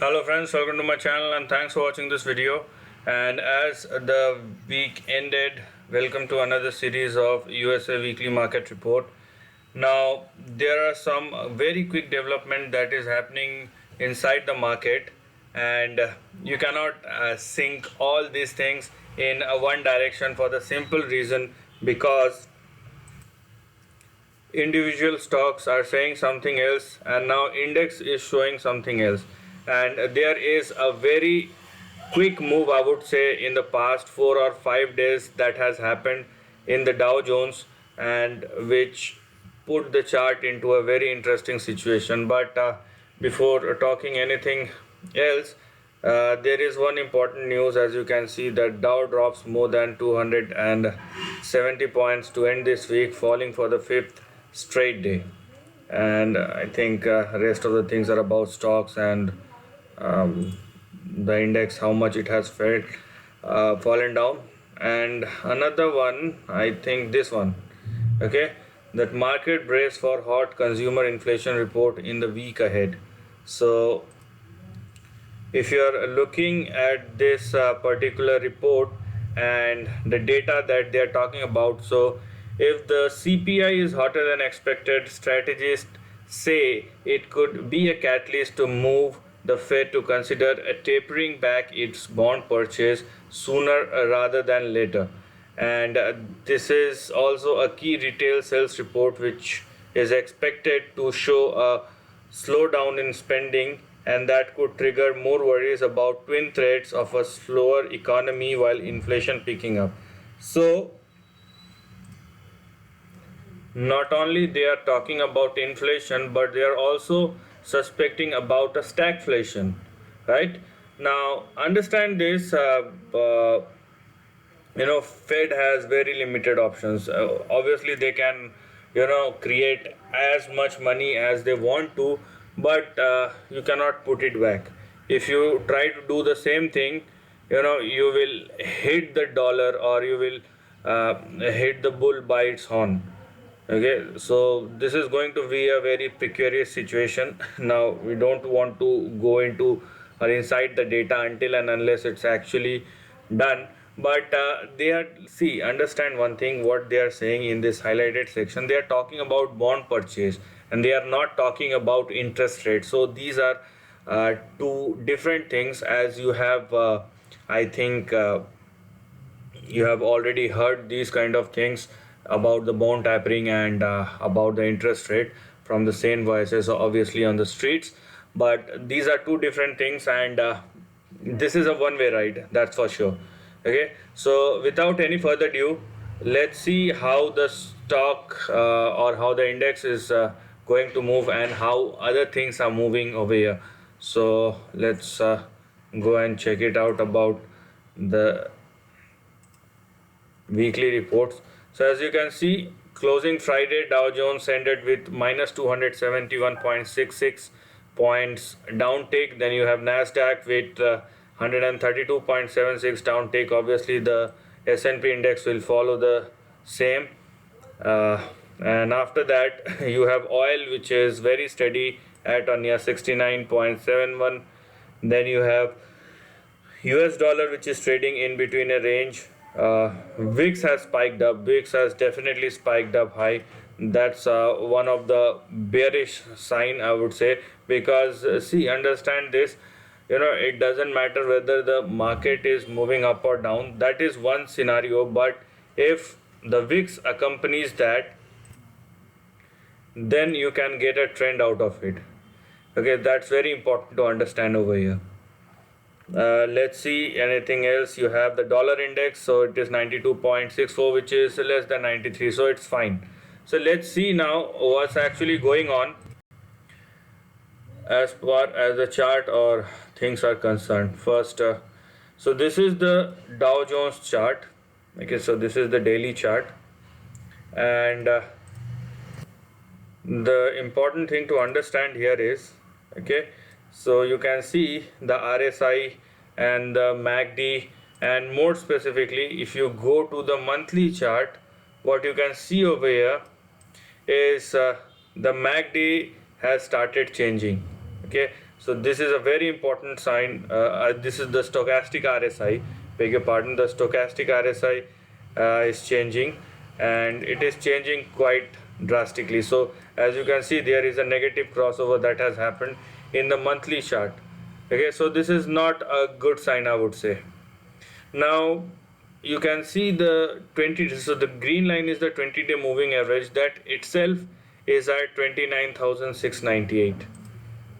Hello friends, welcome to my channel and thanks for watching this video. And as the week ended, welcome to another series of USA Weekly Market Report. Now there are some very quick development that is happening inside the market, and you cannot sync all these things in one direction for the simple reason because individual stocks are saying something else and now index is showing something else, and there is a very quick move, I would say, in the past 4 or 5 days that has happened in the Dow Jones, and which put the chart into a very interesting situation. But before talking anything else, there is one important news. As you can see, that Dow drops more than 270 points to end this week, falling for the fifth straight day. And I think rest of the things are about stocks and the index, how much it has fallen down. And another one, I think this one, okay, that market brace for hot consumer inflation report in the week ahead. So if you are looking at this particular report and the data that they are talking about, so if the CPI is hotter than expected, strategists say it could be a catalyst to move the Fed to consider tapering back its bond purchase sooner rather than later. And this is also a key retail sales report which is expected to show a slowdown in spending, and that could trigger more worries about twin threats of a slower economy while inflation picking up. So not only they are talking about inflation, but they are also suspecting about a stagflation, right? Now understand this, Fed has very limited options. Obviously they can create as much money as they want to, but you cannot put it back. If you try to do the same thing, you will hit the dollar, or you will hit the bull by its horn. Okay, so this is going to be a very precarious situation. Now we don't want to go into or inside the data until and unless it's actually done. But they are, see, understand one thing, what they are saying in this highlighted section. They are talking about bond purchase and they are not talking about interest rate. So these are two different things. As you have I think you have already heard these kind of things about the bond tapering and about the interest rate from the same voices, obviously, on the streets. But these are two different things, and this is a one-way ride, that's for sure. Okay, so without any further ado, let's see how the stock or how the index is going to move and how other things are moving over here. So let's go and check it out about the weekly reports. So as you can see, closing Friday, Dow Jones ended with minus 271.66 points downtake. Then you have nasdaq with 132.76 downtake. Obviously the S&P index will follow the same. And after that you have oil, which is very steady at or near 69.71. Then you have US dollar, which is trading in between a range. VIX has spiked up. VIX has definitely spiked up high. That's one of the bearish sign, I would say, because see, understand this, it doesn't matter whether the market is moving up or down. That is one scenario, but if the VIX accompanies that, then you can get a trend out of it. Okay, that's very important to understand over here. Let's see anything else. You have the dollar index, so it is 92.64, which is less than 93, so it's fine. So let's see now what's actually going on as far as the chart or things are concerned. First, so this is the Dow Jones chart. Okay, so this is the daily chart, and the important thing to understand here is, okay, so you can see the RSI and the MACD, and more specifically, if you go to the monthly chart, what you can see over here is the MACD has started changing. Okay, So this is a very important sign. This is the stochastic RSI. Beg your pardon. The stochastic RSI is changing, and it is changing quite drastically. So as you can see, there is a negative crossover that has happened in the monthly chart. Okay, so this is not a good sign, I would say. Now you can see the 20, so the green line is the 20-day moving average, that itself is at 29,698.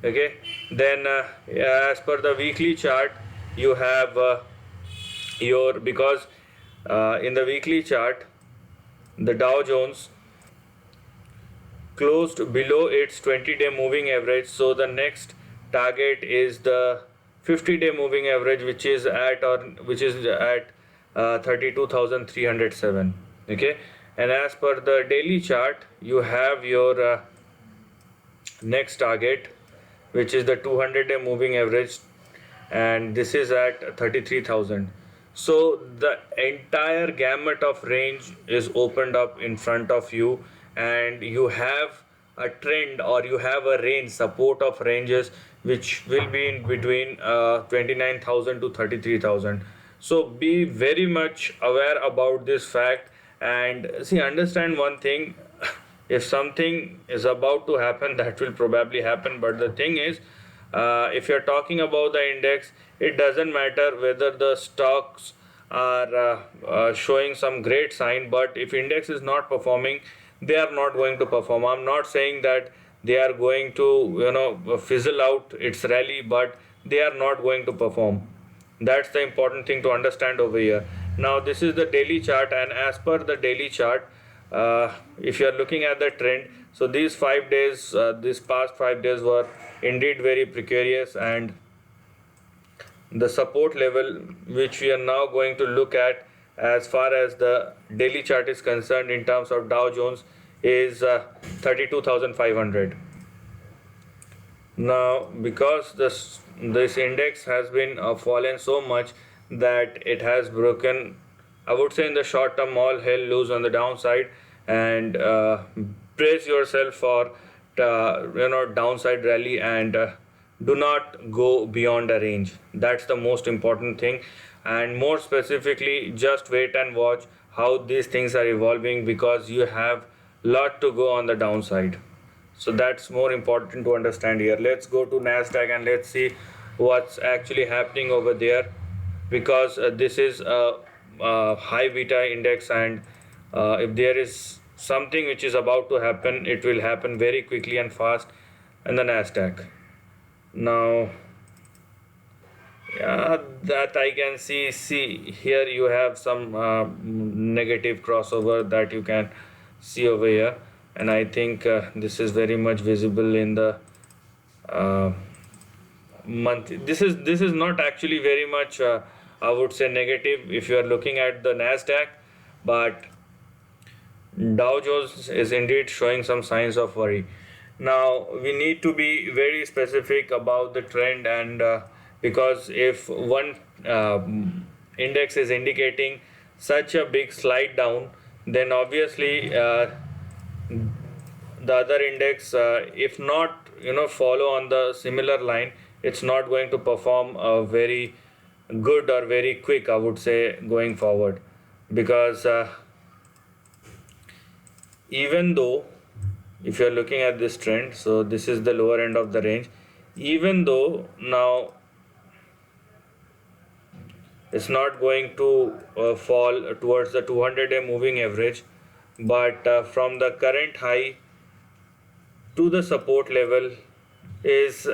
Okay, then as per the weekly chart, you have your, because in the weekly chart the Dow Jones closed below its 20-day moving average, so the next target is the 50-day moving average, which is at 32,307. Okay, and as per the daily chart, you have your next target, which is the 200-day moving average, and this is at 33,000. So the entire gamut of range is opened up in front of you, and you have a trend, or you have a range, support of ranges, which will be in between 29,000 to 33,000. So be very much aware about this fact, and see, understand one thing. If something is about to happen, that will probably happen, but the thing is, if you're talking about the index, it doesn't matter whether the stocks are showing some great sign, but if index is not performing, they are not going to perform. I'm not saying that they are going to fizzle out its rally, but they are not going to perform. That's the important thing to understand over here. Now this is the daily chart, and as per the daily chart, if you are looking at the trend, so these 5 days, this past 5 days were indeed very precarious, and the support level which we are now going to look at as far as the daily chart is concerned in terms of Dow Jones is 32,500. Now because this index has been fallen so much that it has broken, I would say in the short term, all hell loose on the downside, and brace yourself for downside rally, and do not go beyond a range. That's the most important thing, and more specifically, just wait and watch how these things are evolving, because you have lot to go on the downside. So that's more important to understand here. Let's go to nasdaq and let's see what's actually happening over there, because this is a high beta index, and if there is something which is about to happen, it will happen very quickly and fast in the nasdaq. Now that I can see here, you have some negative crossover that you can see over here, and I think this is very much visible in the month. This is not actually very much I would say negative if you are looking at the nasdaq, but Dow Jones is indeed showing some signs of worry. Now we need to be very specific about the trend, and because if one index is indicating such a big slide down, then obviously the other index, if not follow on the similar line, it's not going to perform very good or very quick, I would say, going forward, because even though if you're looking at this trend, so this is the lower end of the range, even though now it's not going to fall towards the 200-day moving average, but from the current high to the support level is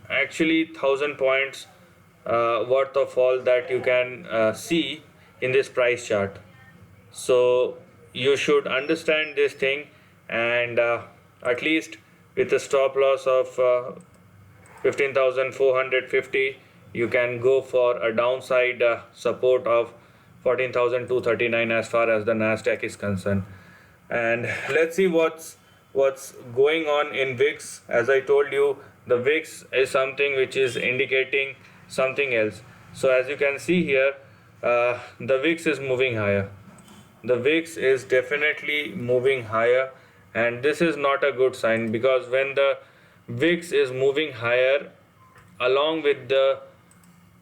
actually 1,000 points worth of fall that you can see in this price chart. So you should understand this thing, and at least with a stop loss of 15,450, you can go for a downside support of 14,239 as far as the nasdaq is concerned. And let's see what's going on in VIX. As I told you, the VIX is something which is indicating something else. So as you can see here, the VIX is moving higher. The VIX is definitely moving higher, and this is not a good sign, because when the VIX is moving higher, along with the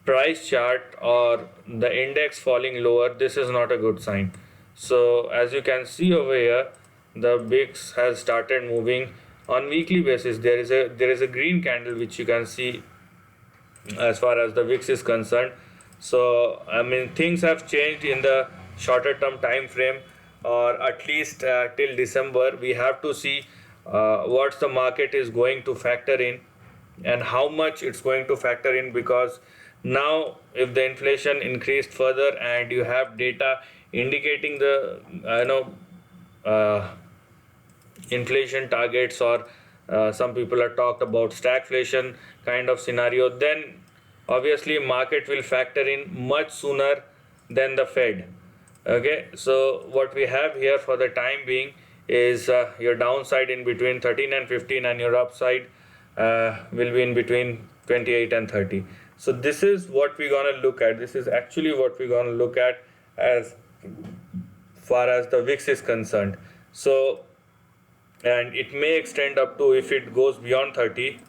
price chart or the index falling lower, this is not a good sign. So as you can see over here, the VIX has started moving on weekly basis. There is a green candle which you can see as far as the VIX is concerned. So I mean, things have changed in the shorter term time frame, or at least till December. We have to see what the market is going to factor in and how much it's going to factor in, because now if the inflation increased further and you have data indicating the uh, inflation targets, or some people are talked about stagflation kind of scenario, then obviously market will factor in much sooner than the Fed. Okay, so what we have here for the time being is your downside in between 13 and 15, and your upside will be in between 28 and 30. So this is what we're gonna look at. This is actually what we're gonna look at as far as the VIX is concerned. So, and it may extend up to, if it goes beyond 30,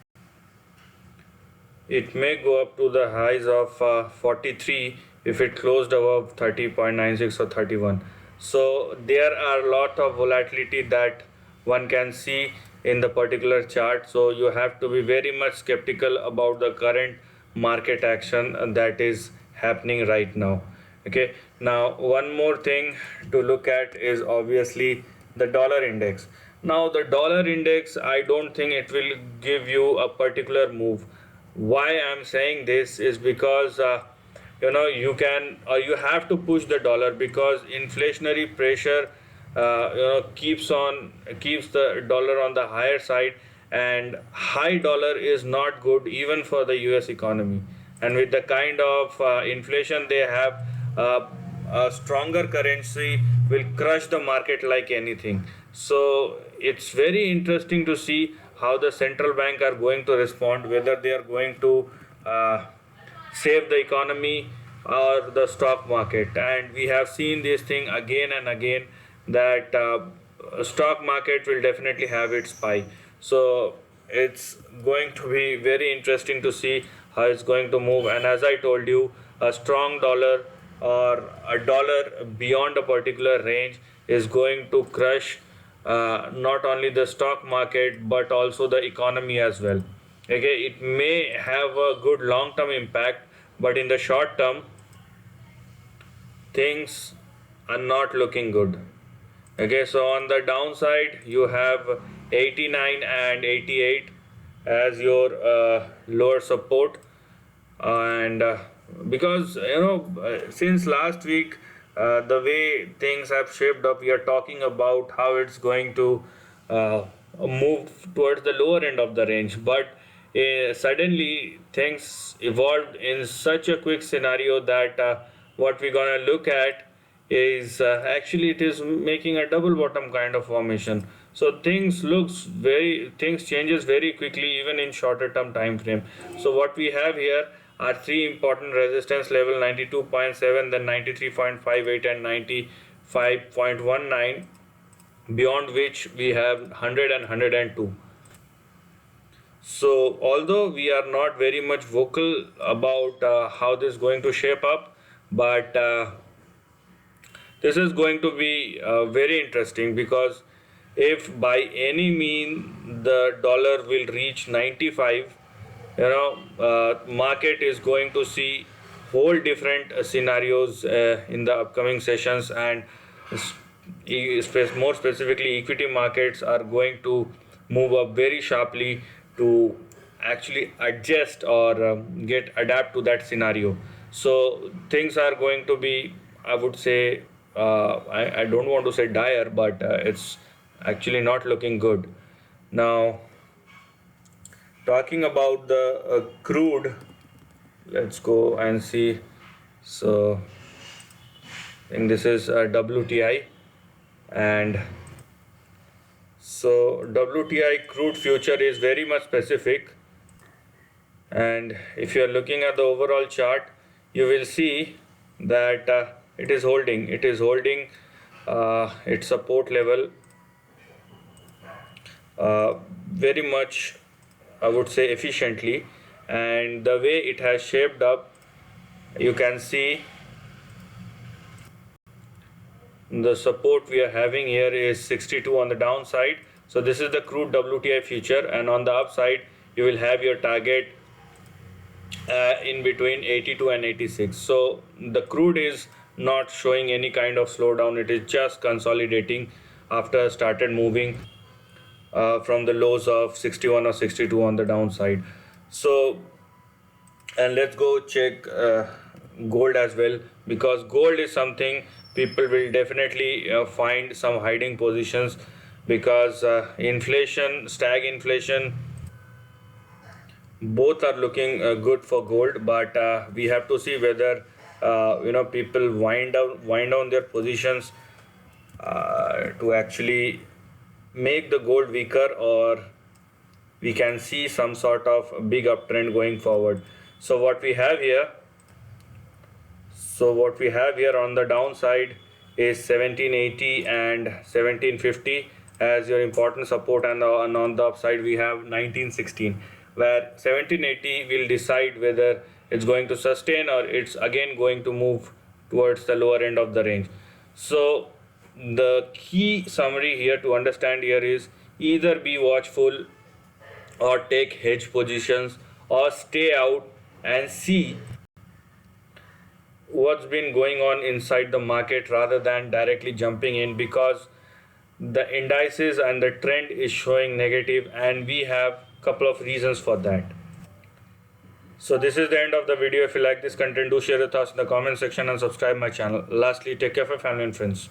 it may go up to the highs of 43 if it closed above 30.96 or 31. So there are a lot of volatility that one can see in the particular chart. So you have to be very much skeptical about the current market action that is happening right now. Okay, now one more thing to look at is obviously the dollar index. Now the dollar index, I don't think it will give you a particular move. Why I'm saying this is because you can, or you have to push the dollar, because inflationary pressure keeps the dollar on the higher side, and high dollar is not good even for the US economy. And with the kind of inflation they have, a stronger currency will crush the market like anything. So it's very interesting to see how the central bank are going to respond, whether they are going to save the economy or the stock market. And we have seen this thing again and again, that stock market will definitely have its spike. So it's going to be very interesting to see how it's going to move. And as I told you, a strong dollar or a dollar beyond a particular range is going to crush not only the stock market but also the economy as well. Okay, it may have a good long-term impact, but in the short term, things are not looking good. Okay, so on the downside, you have 89 and 88 as your lower support, and because since last week, the way things have shaped up, we are talking about how it's going to move towards the lower end of the range, but suddenly things evolved in such a quick scenario that what we're gonna look at is actually it is making a double bottom kind of formation. So things changes very quickly even in shorter term time frame. So what we have here are three important resistance level: 92.7, then 93.58 and 95.19, beyond which we have 100 and 102. So although we are not very much vocal about how this is going to shape up, but this is going to be very interesting, because if by any mean the dollar will reach 95, market is going to see whole different scenarios in the upcoming sessions, and more specifically equity markets are going to move up very sharply to actually adjust or adapt to that scenario. So things are going to be, I would say, I don't want to say dire, but it's actually not looking good. Now, talking about the crude, let's go and see. So I think this is WTI, and so WTI crude future is very much specific, and if you are looking at the overall chart, you will see that it is holding its support level very much, I would say, efficiently, and the way it has shaped up, you can see the support we are having here is 62 on the downside. So this is the crude WTI future, and on the upside you will have your target in between 82 and 86. So the crude is not showing any kind of slowdown, it is just consolidating after started moving from the lows of 61 or 62 on the downside. So, and let's go check gold as well, because gold is something people will definitely find some hiding positions, because inflation, stag inflation, both are looking good for gold, but we have to see whether people wind down their positions to actually make the gold weaker, or we can see some sort of big uptrend going forward. So what we have here on the downside is 1780 and 1750 as your important support, and on the upside we have 1916, where 1780 will decide whether it's going to sustain or it's again going to move towards the lower end of the range. So the key summary here to understand here is either be watchful or take hedge positions, or stay out and see what's been going on inside the market rather than directly jumping in, because the indices and the trend is showing negative, and we have couple of reasons for that. So this is the end of the video. If you like this content, do share your thoughts in the comment section and subscribe my channel. Lastly, take care of your family and friends.